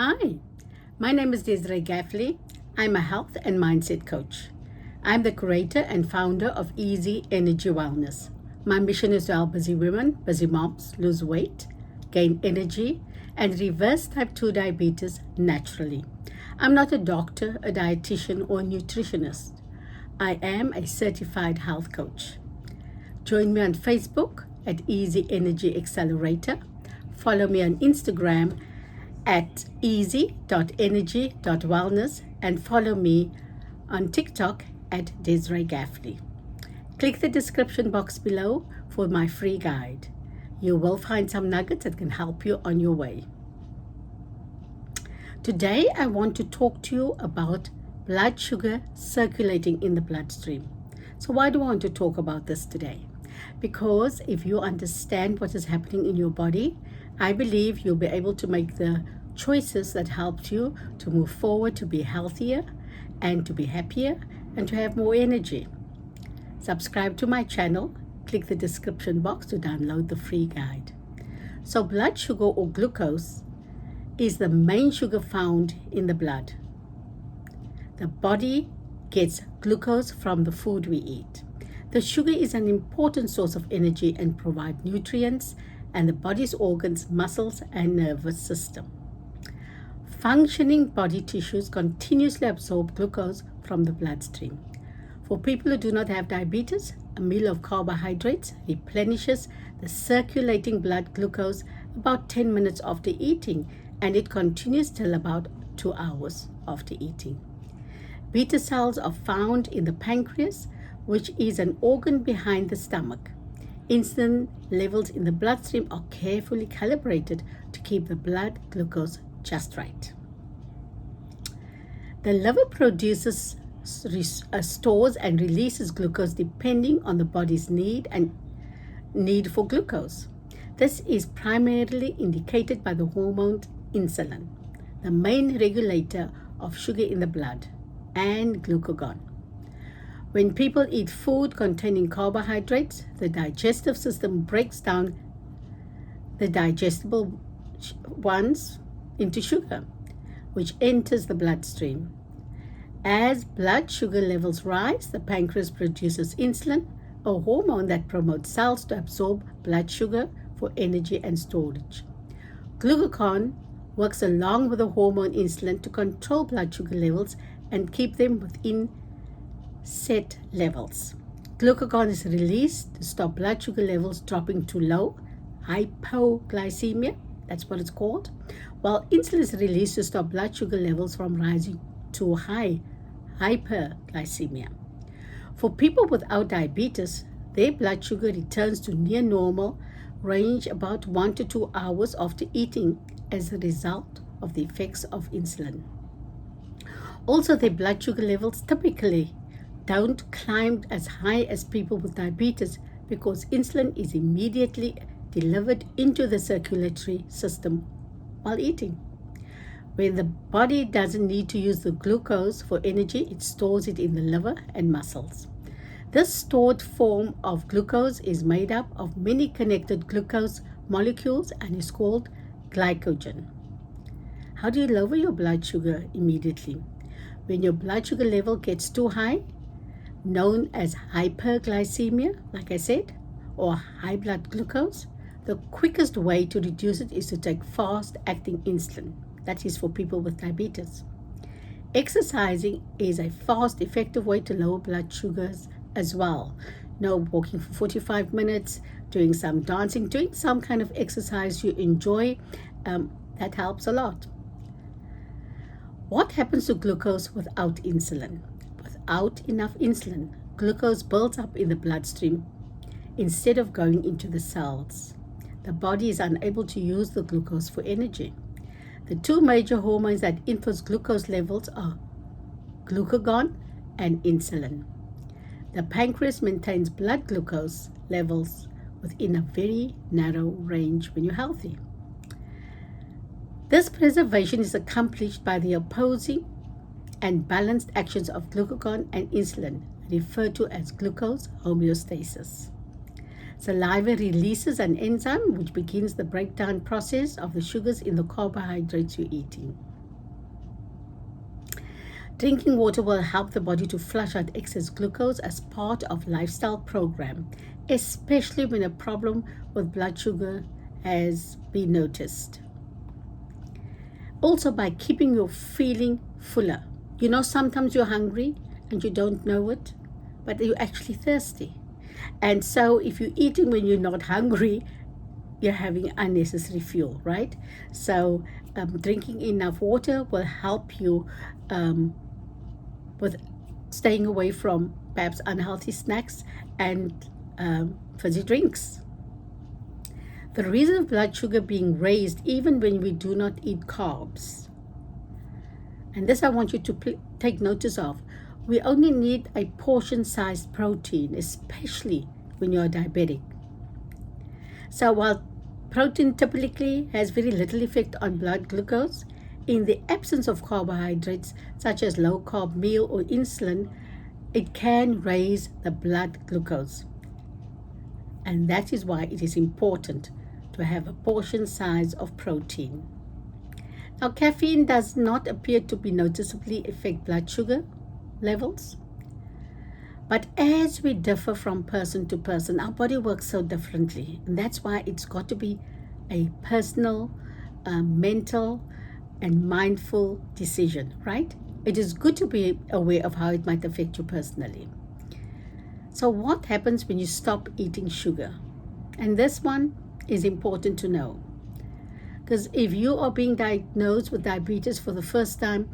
Hi, my name is Desiree Gaffley. I'm a health and mindset coach. I'm the creator and founder of Easy Energy Wellness. My mission is to help busy women, busy moms lose weight, gain energy, and reverse type 2 diabetes naturally. I'm not a doctor, a dietitian, or a nutritionist. I am a certified health coach. Join me on Facebook at Easy Energy Accelerator. Follow me on Instagram at easy.energy.wellness and follow me on TikTok at Desiree Gaffley. Click the description box below for my free guide. You will find some nuggets that can help you on your way. Today I want to talk to you about blood sugar circulating in the bloodstream. So why do I want to talk about this today? Because if you understand what is happening in your body, I believe you'll be able to make the choices that help you to move forward, to be healthier and to be happier and to have more energy. Subscribe to my channel, click the description box to download the free guide. So blood sugar or glucose is the main sugar found in the blood. The body gets glucose from the food we eat. The sugar is an important source of energy and provides nutrients and the body's organs, muscles, and nervous system. Functioning body tissues continuously absorb glucose from the bloodstream. For people who do not have diabetes, a meal of carbohydrates replenishes the circulating blood glucose about 10 minutes after eating, and it continues till about 2 hours after eating. Beta cells are found in the pancreas, which is an organ behind the stomach. Insulin levels in the bloodstream are carefully calibrated to keep the blood glucose just right. The liver produces, stores and releases glucose depending on the body's need for glucose. This is primarily indicated by the hormone insulin, the main regulator of sugar in the blood, and glucagon. When people eat food containing carbohydrates, the digestive system breaks down the digestible ones into sugar, which enters the bloodstream. As blood sugar levels rise, the pancreas produces insulin, a hormone that promotes cells to absorb blood sugar for energy and storage. Glucagon works along with the hormone insulin to control blood sugar levels and keep them within set levels. Glucagon is released to stop blood sugar levels dropping too low, hypoglycemia, that's what it's called, while insulin is released to stop blood sugar levels from rising too high, hyperglycemia. For people without diabetes, their blood sugar returns to near normal range about 1 to 2 hours after eating as a result of the effects of insulin. Also, their blood sugar levels typically don't climb as high as people with diabetes because insulin is immediately delivered into the circulatory system while eating. When the body doesn't need to use the glucose for energy, it stores it in the liver and muscles. This stored form of glucose is made up of many connected glucose molecules and is called glycogen. How do you lower your blood sugar immediately? When your blood sugar level gets too high, known as hyperglycemia, like I said, or high blood glucose, the quickest way to reduce it is to take fast-acting insulin. That is for people with diabetes. Exercising is a fast, effective way to lower blood sugars as well. Walking for 45 minutes, doing some dancing, doing some kind of exercise you enjoy, that helps a lot. What happens to glucose without insulin? Without enough insulin, glucose builds up in the bloodstream instead of going into the cells. The body is unable to use the glucose for energy. The two major hormones that influence glucose levels are glucagon and insulin. The pancreas maintains blood glucose levels within a very narrow range when you're healthy. This preservation is accomplished by the opposing and balanced actions of glucagon and insulin, referred to as glucose homeostasis. Saliva releases an enzyme which begins the breakdown process of the sugars in the carbohydrates you're eating. Drinking water will help the body to flush out excess glucose as part of lifestyle program, especially when a problem with blood sugar has been noticed. Also, by keeping you feeling fuller. Sometimes you're hungry and you don't know it, but you're actually thirsty. And so if you're eating when you're not hungry, you're having unnecessary fuel, right? So drinking enough water will help you with staying away from perhaps unhealthy snacks and fizzy drinks. The reason of blood sugar being raised even when we do not eat carbs, and this I want you to take notice of, we only need a portion-sized protein, especially when you're diabetic. So while protein typically has very little effect on blood glucose, in the absence of carbohydrates such as low-carb meal or insulin, it can raise the blood glucose. And that is why it is important to have a portion size of protein. Now, caffeine does not appear to be noticeably affect blood sugar levels. But as we differ from person to person, our body works so differently. And that's why it's got to be a personal, mental, and mindful decision, right? It is good to be aware of how it might affect you personally. So what happens when you stop eating sugar? And this one is important to know. Because if you are being diagnosed with diabetes for the first time,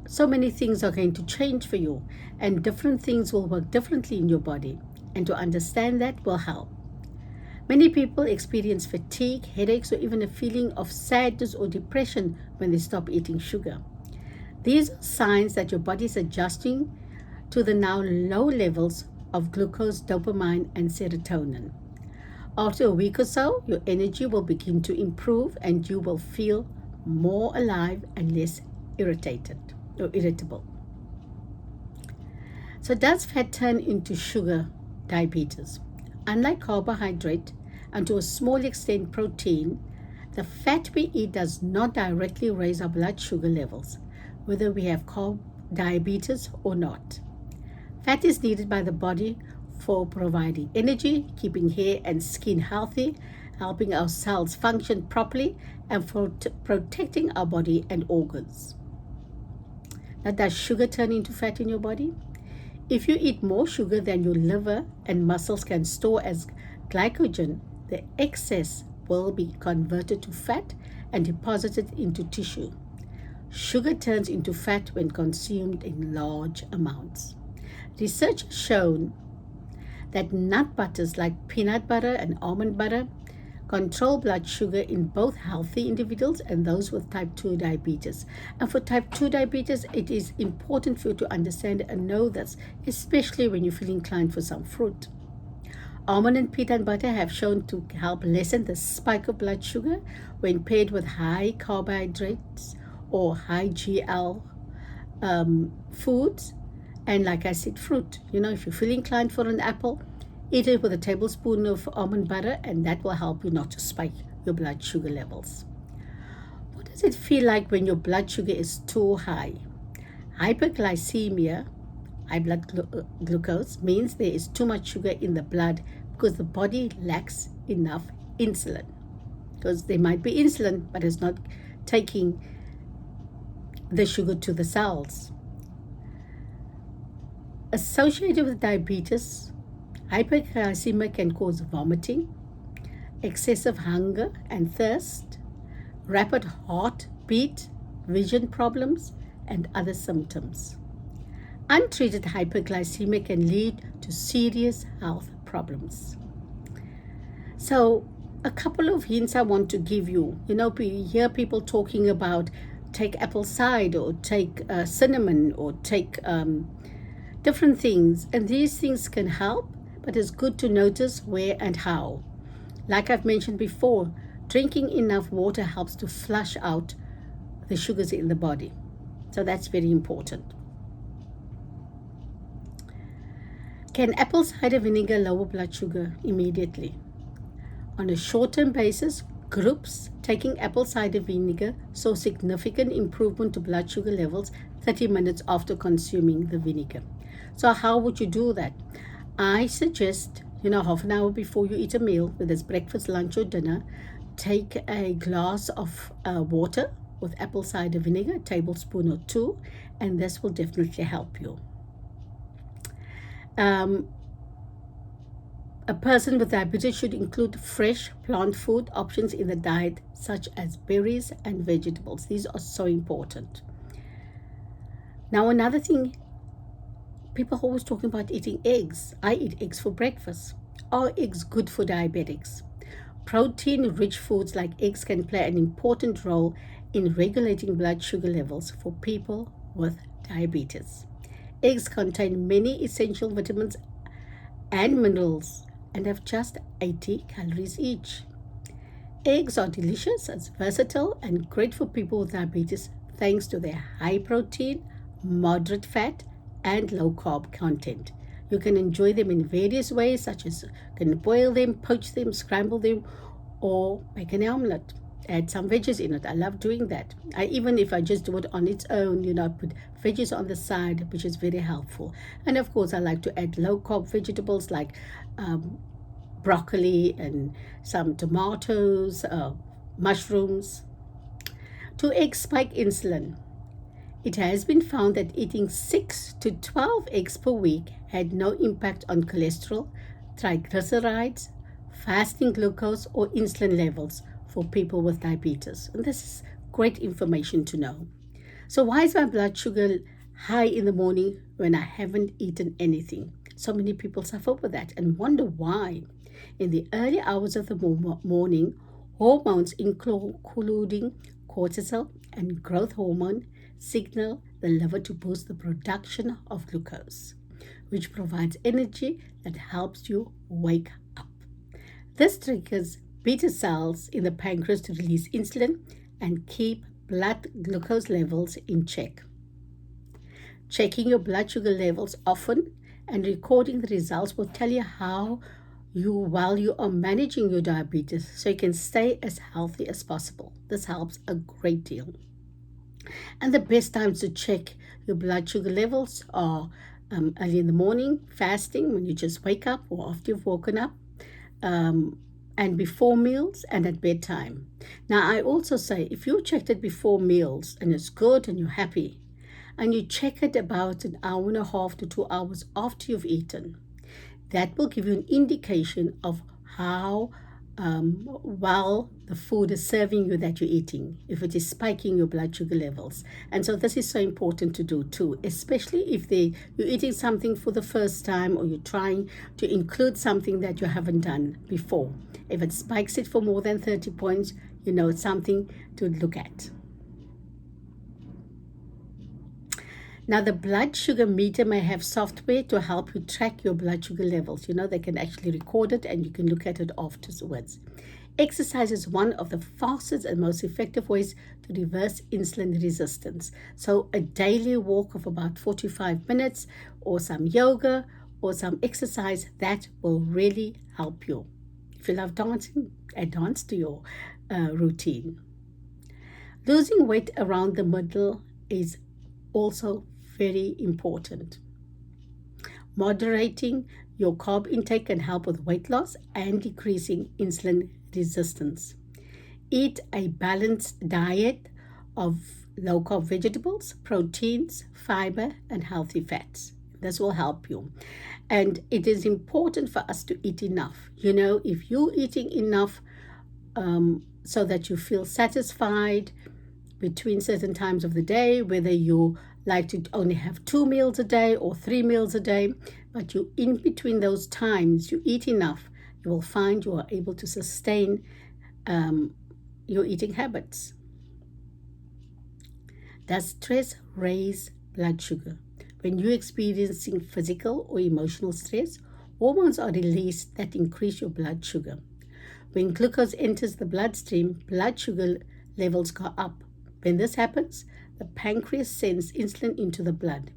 so many things are going to change for you, and different things will work differently in your body. And to understand that will help. Many people experience fatigue, headaches, or even a feeling of sadness or depression when they stop eating sugar. These are signs that your body is adjusting to the now low levels of glucose, dopamine, and serotonin. After a week or so, your energy will begin to improve and you will feel more alive and less irritated or irritable. So does fat turn into sugar diabetes? Unlike carbohydrate and to a small extent protein, the fat we eat does not directly raise our blood sugar levels, whether we have diabetes or not. Fat is needed by the body for providing energy, keeping hair and skin healthy, helping our cells function properly, and for protecting our body and organs. Now, does sugar turn into fat in your body? If you eat more sugar than your liver and muscles can store as glycogen, the excess will be converted to fat and deposited into tissue. Sugar turns into fat when consumed in large amounts. Research has shown that nut butters like peanut butter and almond butter control blood sugar in both healthy individuals and those with type 2 diabetes. And for type 2 diabetes, it is important for you to understand and know this, especially when you feel inclined for some fruit. Almond and peanut butter have shown to help lessen the spike of blood sugar when paired with high carbohydrates or high GL foods. And like I said, fruit. If you feel inclined for an apple, eat it with a tablespoon of almond butter, and that will help you not to spike your blood sugar levels. What does it feel like when your blood sugar is too high? Hyperglycemia, high blood glucose, means there is too much sugar in the blood because the body lacks enough insulin. Because there might be insulin, but it's not taking the sugar to the cells. Associated with diabetes, hyperglycemia can cause vomiting, excessive hunger and thirst, rapid heartbeat, vision problems, and other symptoms. Untreated hyperglycemia can lead to serious health problems. So, a couple of hints I want to give you. We hear people talking about take apple cider or take cinnamon or take different things, and these things can help, but it's good to notice where and how. Like I've mentioned before, drinking enough water helps to flush out the sugars in the body. So that's very important. Can apple cider vinegar lower blood sugar immediately? On a short-term basis, groups taking apple cider vinegar saw significant improvement to blood sugar levels 30 minutes after consuming the vinegar. So how would you do that? I suggest, half an hour before you eat a meal, whether it's breakfast, lunch, or dinner, take a glass of water with apple cider vinegar, a tablespoon or two, and this will definitely help you. A person with diabetes should include fresh plant food options in the diet, such as berries and vegetables. These are so important. Now, another thing, people are always talking about eating eggs. I eat eggs for breakfast. Are eggs good for diabetics? Protein-rich foods like eggs can play an important role in regulating blood sugar levels for people with diabetes. Eggs contain many essential vitamins and minerals and have just 80 calories each. Eggs are delicious, it's versatile, and great for people with diabetes thanks to their high protein, moderate fat, and low carb content. You can enjoy them in various ways, such as you can boil them, poach them, scramble them, or make an omelette. Add some veggies in it. I love doing that. Even if I just do it on its own, I put veggies on the side, which is very helpful. And of course, I like to add low carb vegetables like broccoli and some tomatoes, mushrooms. To eggs spike insulin. It has been found that eating 6 to 12 eggs per week had no impact on cholesterol, triglycerides, fasting glucose, or insulin levels for people with diabetes. And this is great information to know. So why is my blood sugar high in the morning when I haven't eaten anything? So many people suffer with that and wonder why. In the early hours of the morning, hormones including cortisol and growth hormone signal the liver to boost the production of glucose, which provides energy that helps you wake up. This triggers beta cells in the pancreas to release insulin and keep blood glucose levels in check. Checking your blood sugar levels often and recording the results will tell you how while you are managing your diabetes so you can stay as healthy as possible. This helps a great deal. And the best times to check your blood sugar levels are early in the morning, fasting, when you just wake up or after you've woken up, and before meals and at bedtime. Now, I also say if you checked it before meals and it's good and you're happy, and you check it about an hour and a half to 2 hours after you've eaten, that will give you an indication of how well the food is serving you that you're eating, if it is spiking your blood sugar levels. And so this is so important to do too, especially if you're eating something for the first time or you're trying to include something that you haven't done before. If it spikes it for more than 30 points, it's something to look at. Now, the blood sugar meter may have software to help you track your blood sugar levels. They can actually record it and you can look at it afterwards. Exercise is one of the fastest and most effective ways to reverse insulin resistance. So a daily walk of about 45 minutes or some yoga or some exercise, that will really help you. If you love dancing, add dance to your routine. Losing weight around the middle is also very important. Moderating your carb intake can help with weight loss and decreasing insulin resistance. Eat a balanced diet of low carb vegetables, proteins, fiber, and healthy fats. This will help you. And it is important for us to eat enough. If you're eating enough so that you feel satisfied between certain times of the day, whether you like to only have 2 meals a day or 3 meals a day, but you in between those times you eat enough, you will find you are able to sustain your eating habits. Does stress raise blood sugar? When you're experiencing physical or emotional stress, hormones are released that increase your blood sugar. When glucose enters the bloodstream, blood sugar levels go up. When this happens, the pancreas sends insulin into the blood.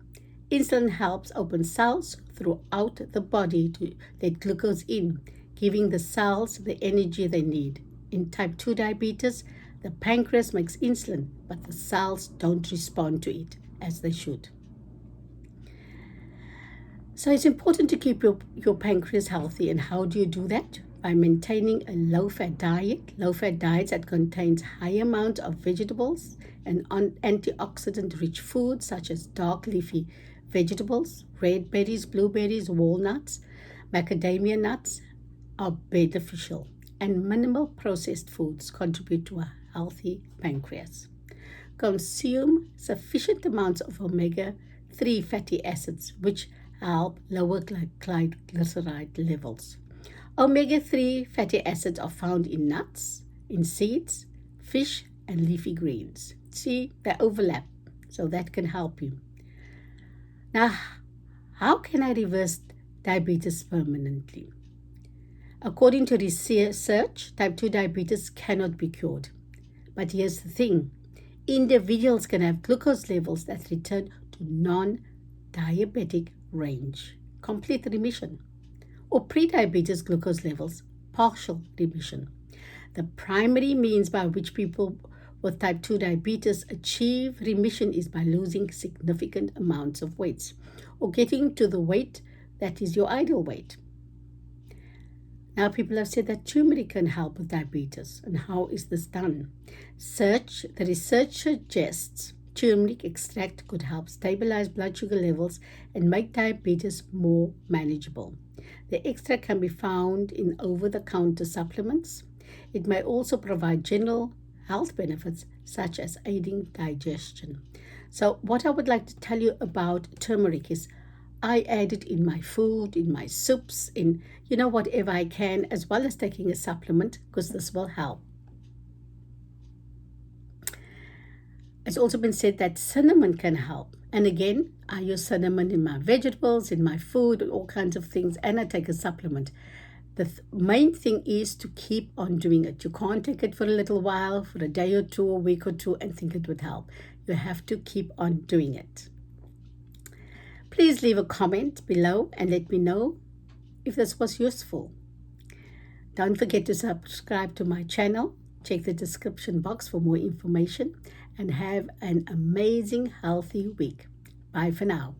Insulin helps open cells throughout the body to let glucose in, giving the cells the energy they need. In type 2 diabetes, the pancreas makes insulin, but the cells don't respond to it as they should. So it's important to keep your pancreas healthy. And how do you do that? By maintaining a low-fat diet. Low-fat diets that contains high amount of vegetables and antioxidant-rich foods such as dark leafy vegetables, red berries, blueberries, walnuts, macadamia nuts are beneficial. And minimal processed foods contribute to a healthy pancreas. Consume sufficient amounts of omega-3 fatty acids, which help lower triglyceride levels. Omega-3 fatty acids are found in nuts, in seeds, fish, and leafy greens. See, they overlap, so that can help you. Now, how can I reverse diabetes permanently? According to research, type 2 diabetes cannot be cured. But here's the thing. Individuals can have glucose levels that return to non-diabetic range, complete remission, or pre-diabetes glucose levels, partial remission. The primary means by which people with type 2 diabetes achieve remission is by losing significant amounts of weight or getting to the weight that is your ideal weight. Now, people have said that turmeric can help with diabetes. And how is this done? The research suggests turmeric extract could help stabilize blood sugar levels and make diabetes more manageable. The extract can be found in over-the-counter supplements. It may also provide general health benefits such as aiding digestion. So what I would like to tell you about turmeric is I add it in my food, in my soups, in whatever I can, as well as taking a supplement, because this will help. It's also been said that cinnamon can help. And again, I use cinnamon in my vegetables, in my food, and all kinds of things, and I take a supplement. The main thing is to keep on doing it. You can't take it for a little while, for a day or two, a week or two, and think it would help. You have to keep on doing it. Please leave a comment below and let me know if this was useful. Don't forget to subscribe to my channel. Check the description box for more information and have an amazing, healthy week. Bye for now.